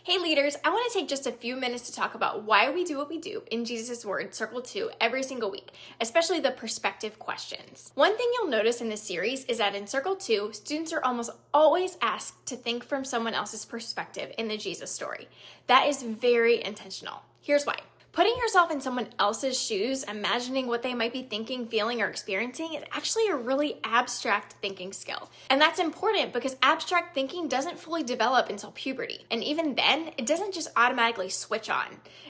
Hey leaders, I want to take just a few minutes to talk about why we do what we do in Jesus' Word, Circle 2, every single week, especially the perspective questions. One thing you'll notice in this series is that in Circle 2, students are almost always asked to think from someone else's perspective in the Jesus story. That is very intentional. Here's why. Putting yourself in someone else's shoes, imagining what they might be thinking, feeling, or experiencing is actually a really abstract thinking skill. And that's important because abstract thinking doesn't fully develop until puberty. And even then, it doesn't just automatically switch on.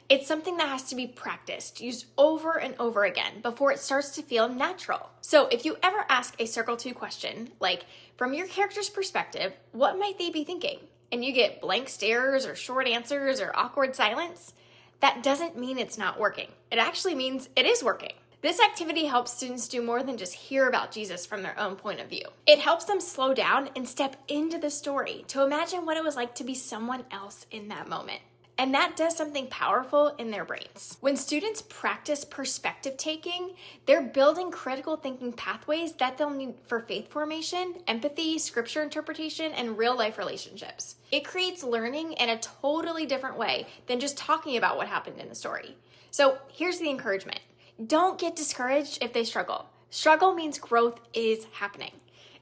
It's something that has to be practiced, used over and over again before it starts to feel natural. So if you ever ask a Circle 2 question, like, from your character's perspective, what might they be thinking? And you get blank stares or short answers or awkward silence, that doesn't mean it's not working. It actually means it is working. This activity helps students do more than just hear about Jesus from their own point of view. It helps them slow down and step into the story to imagine what it was like to be someone else in that moment. And that does something powerful in their brains. When students practice perspective taking, they're building critical thinking pathways that they'll need for faith formation, empathy, scripture interpretation, and real life relationships. It creates learning in a totally different way than just talking about what happened in the story. So here's the encouragement. Don't get discouraged if they struggle. Struggle means growth is happening.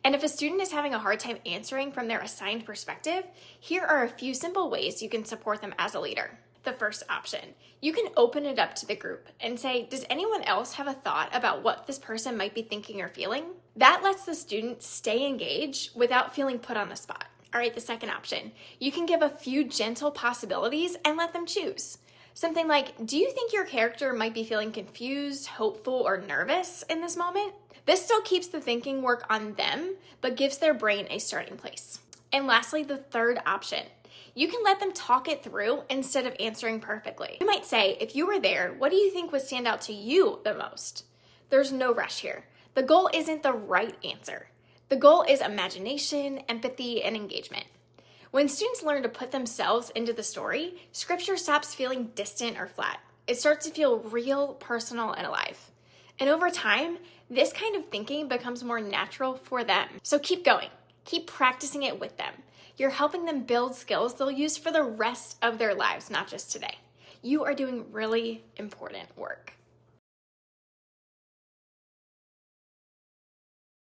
And if a student is having a hard time answering from their assigned perspective, here are a few simple ways you can support them as a leader. The first option, you can open it up to the group and say, does anyone else have a thought about what this person might be thinking or feeling? That lets the student stay engaged without feeling put on the spot. All right, the second option, you can give a few gentle possibilities and let them choose. Something like, do you think your character might be feeling confused, hopeful, or nervous in this moment? This still keeps the thinking work on them, but gives their brain a starting place. And lastly, the third option. You can let them talk it through instead of answering perfectly. You might say, if you were there, what do you think would stand out to you the most? There's no rush here. The goal isn't the right answer. The goal is imagination, empathy, and engagement. When students learn to put themselves into the story, scripture stops feeling distant or flat. It starts to feel real, personal, and alive. And over time, this kind of thinking becomes more natural for them. So keep going. Keep practicing it with them. You're helping them build skills they'll use for the rest of their lives, not just today. You are doing really important work.